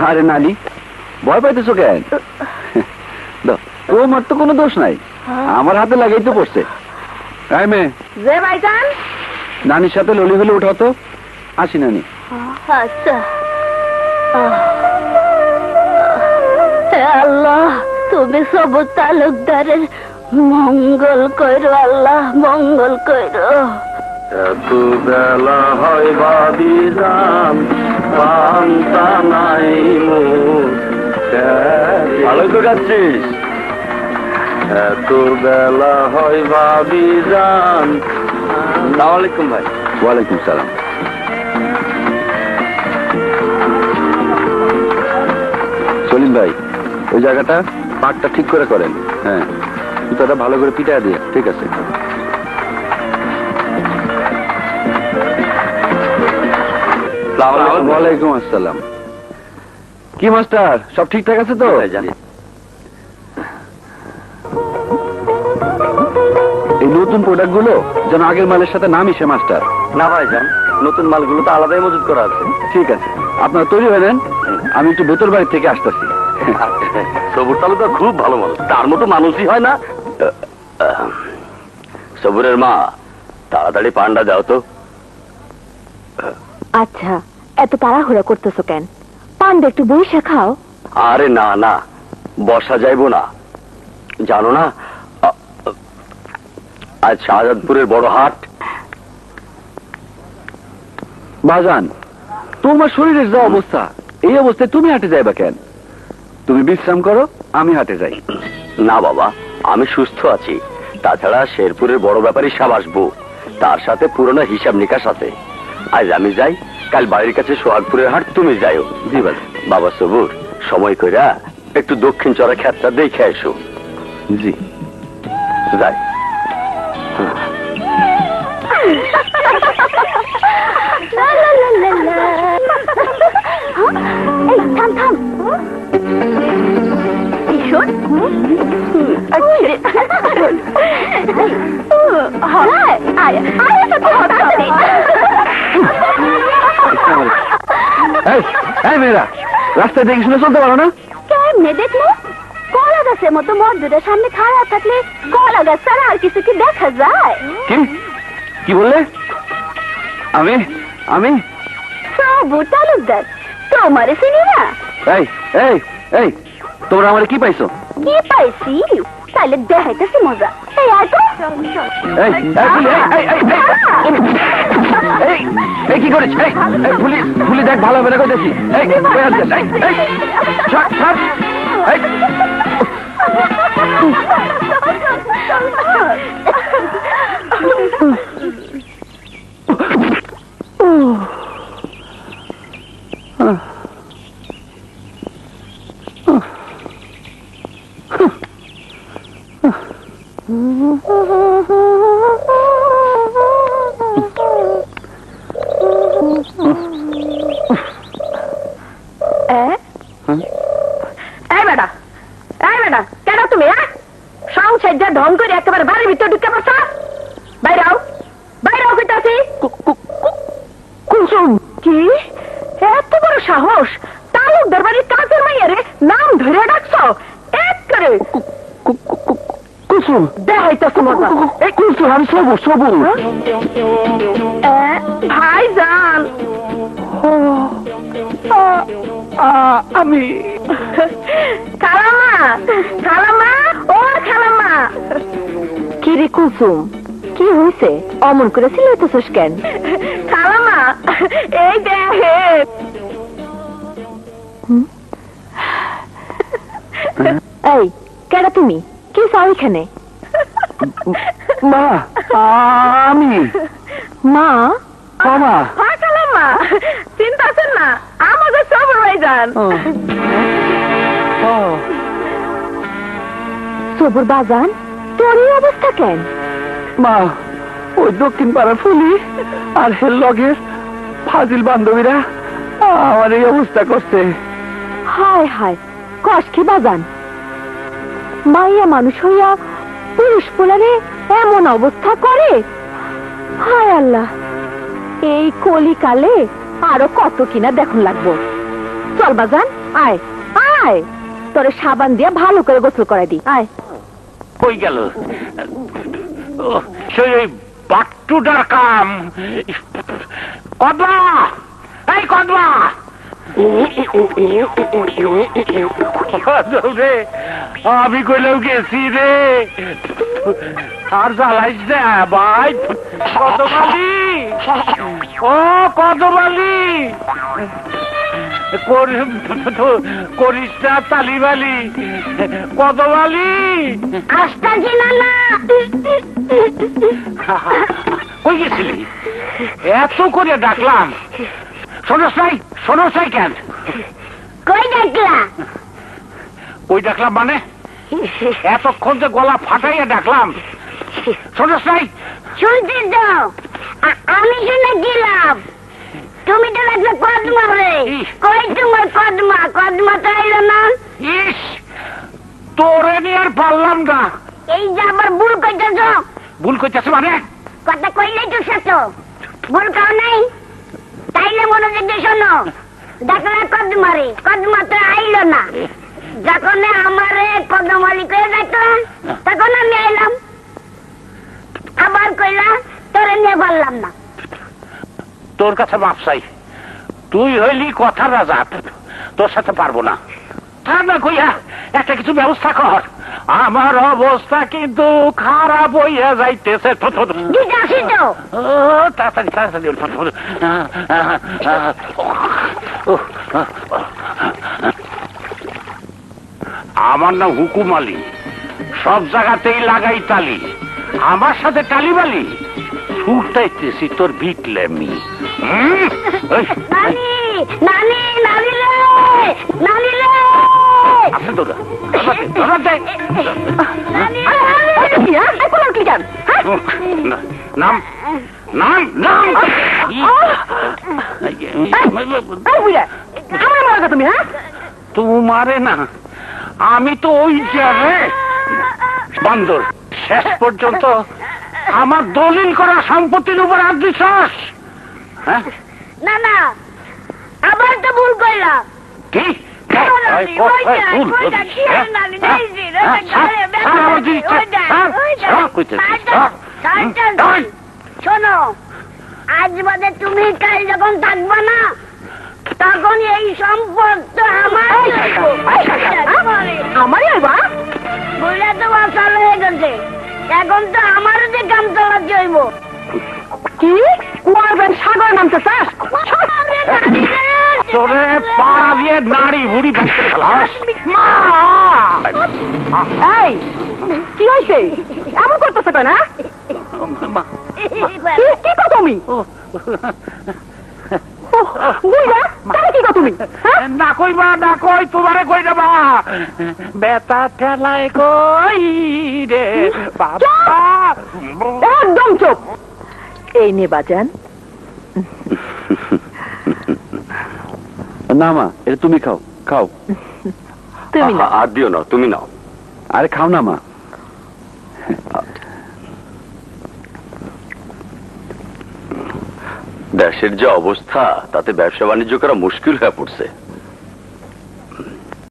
আরে নানি, ভয় পাইতেছো কেন? তোমার তো কোনো দোষ নাই, আমার হাতে লাগাই তো পড়ছে। মেয়ে, ভাইজান, নানির সাথে ললি হলে উঠাও তো। আসি নানি। আচ্ছা। আল্লাহ, তুমি সব তালুকদারের মঙ্গল করো, আল্লাহ মঙ্গল করো। এত বেলা হয় বাদি যান, পান্তা নাই মোর। ভালো তো যাচ্ছিস? এত বেলা হয় ভাবি যান। আসসালামু আলাইকুম ভাই। ওয়ালাইকুম সালাম। সলিম ভাই, ওই জায়গাটা পাটটা ঠিক করে করেন। হ্যাঁ, জুতাটা ভালো করে পিটা দিয়ে। ঠিক আছে। ওয়ালাইকুম আসসালাম। কি মাস্টার, সব ঠিকঠাক আছে তো? এই নতুন প্রোডাক্ট গুলো যেন আগের মালের সাথে না মিশে মাস্টার। না ভাইজান, নতুন মালগুলো তো আলাদাই মজুত করা আছে। ঠিক আছে, আপনারা তৈরি হয়ে নেন, আমি একটু ভেতর বাড়ি থেকে আসতেছি। সবুর তালুকদার খুব ভালো মানুষ, তার মতো মানুষই হয় না। সবুরের মা, তাড়াতাড়ি পান্ডা দাও তো। আচ্ছা, এত তাড়াহুড়া করতেছো কেন? পান্ডা একটু বইসা খাও। আরে না না, বসা যাইবো না। জানো না, আজ শাহজাদপুরের বড় হাট। বাজান, তোমার শরীরের যা অবস্থা, এই অবস্থায় তুমি হাটে যাইবা কেন? তুমি বিশ্রাম করো, আমি হাটে যাই। না বাবা, আমি সুস্থ আছি। তাছাড়া শেরপুরের বড় ব্যাপারী সাহেব আসবো, তার সাথে পুরনো হিসাব নিকাশ আছে। আজ আমি যাই, কাল বাড়ির কাছে সোহাগপুরের হাট তুমি যাইও। জি বাবা সবুর, সময় কইরা একটু দক্ষিণ চড়া ক্ষেতটা দেখে এসো। জি যাই। থাম থাম, মেয়েরা, রাস্তায় দেখে শুনে চলতে পারো না? কেমনে দেখলো? কলা গাছের মতো মর্যাদার সামনে খাড়া থাকলে কলা গাছ ছাড়া আর কিছু কি দেখা যায়? কি কি বললে? আমি আমি সবু তালুকদার, তোমারে চিনি না? এই এই এই, তোমরা আমার কি পাইছো? কি পাইছি? তাহলে দেখাইতেছি মজা। এই আর তো কি করিস? পুলিশ দেখ, ভালো হবে না কইতেছি। কেন তুমি সংসার যা ঢং করে একেবারে বাড়ির ভিতরে ঢুকে পড়ছ? বাইরাও বাইরাও, কইতাছি। কুসুম, কি এত বড় সাহস? তালুকদার বাড়ির কাজের মাইয়ারে নাম ধরে ডাকছ? এক করে কুসুম দেখাইতেছ মজা। কুসুম, আমি সবুর সবুর। ভাইজান, আমি খালাম্মা, খালাম্মা, ও খালাম্মা। কি রে কুসুম, কি হয়েছে? অমন করে চিল্লাইতেছিস কেন? খালাম্মা, এই দেখে। এই কেডা তুমি? কি চাও এখানে? মা, আমি মা। মামা। হ্যাঁ খালাম্মা, চিন্তা আছেন না, আমাদের সবর ভাইজান। সবর বাজান, তোর এই অবস্থা কেন? মা, ওই দক্ষিণ পাড়ার ফুলি আর হের লগের ফাজিল বান্ধবীরা আমার এই অবস্থা করছে। হায় হায়, কস কি বাজান? মাইয়া মানুষ হইয়া পুরুষ পোলারে এমন অবস্থা করে? হায় আল্লাহ, এই কলিকালে আরো কত কিনা দেখুন লাগবো। চল বাজান, আয় আয়, তোরে সাবান দিয়ে ভালো করে গোসল করে দি, আয়। কই গেল সেই ওই বাট্টুটার কাম? কদমা, এই কদমা, রে আমি কইলেও গেছি রে, আর জ্বালাইস না ভাই। কদমালি, ও কদমালি, করিস না তালিবালি, কদমালি। আসতাছি না। কই গেছিলি? এত করে ডাকলাম, শোনস নাই কেন? কই ডাকলা? কই ডাকলাম মানে এতক্ষণ যে গলা ফাটাইয়া ডাকলাম, শোনস নাই? শুনছি তো, আমি শুনে গেলাম। তুমি তো লাগলে কদমা রে, কই তোমার কদমা? কদমা তো আইলো না। ইস, তোরে নিয়ে আর পারলাম না। এই যে আবার ভুল কইতেছ। ভুল কইতেছ মানে? কথা কইলেই তো শেষ, ভুল কাও নাই। তাইলে মনোযোগ দিয়ে শোনো, দেখলা কদমা রে, কদমা তো আইলো না। যখন আমারে কদমালি করে ডাকলা, তখন আমি আইলাম। আবার কইলা তোরে নিয়ে পারলাম না। তোর কাছে মাপ চাই, তুই হইলি কথার রাজা, তোর সাথে পারবো না। ঠান্ডা কইয়া একটা কিছু ব্যবস্থা কর, আমার অবস্থা কিন্তু খারাপ হইয়া যাইতেছে। তাড়াতাড়ি তাড়াতাড়ি, আমার নাম হুকুম আলী, সব জায়গাতেই লাগাই তালি, আমার সাথে টালিবালি ছুটাইতেছি তোর বিটলেমি। নাম নাম নাম তুমি? হ্যাঁ, তোমারে না, আমি তো ওই যাবে বান্দর। শেষ পর্যন্ত আমার দলিল করা সম্পত্তির উপর হাত দিছস? না না, আবার তো ভুল কইলা। কি শোনো, আজ বাদে তুমি কাল যখন থাকবা না, তখন এই সম্পদ তো আমারই হইবা। বইলা তো বাসাল হয়ে গেছে, এখন তো আমারও যে কাম চালাতে হইব। কি কুয়ার বেন সাগর নামতে চাস? তোরে পাড়া দিয়ে নাড়ি ভুড়ি ভেঙে ফেলাস। এই কি হয়েছে? এমন করতেছে কেন? কি কো তুমি? কি কো তুমি? না কইবা, না কই, তোমারে কই দেবা। বেতা ঠেলায় কই রে বাবা। একদম চুপ। এই নে বাজান। না মা, এটা তুমি খাও, খাও। তুমি না, আর দিও না, তুমি নাও। আরে খাও না মা। দেশের যে অবস্থা, তাতে ব্যবসা বাণিজ্য করা মুশকিল হয়ে পড়ছে।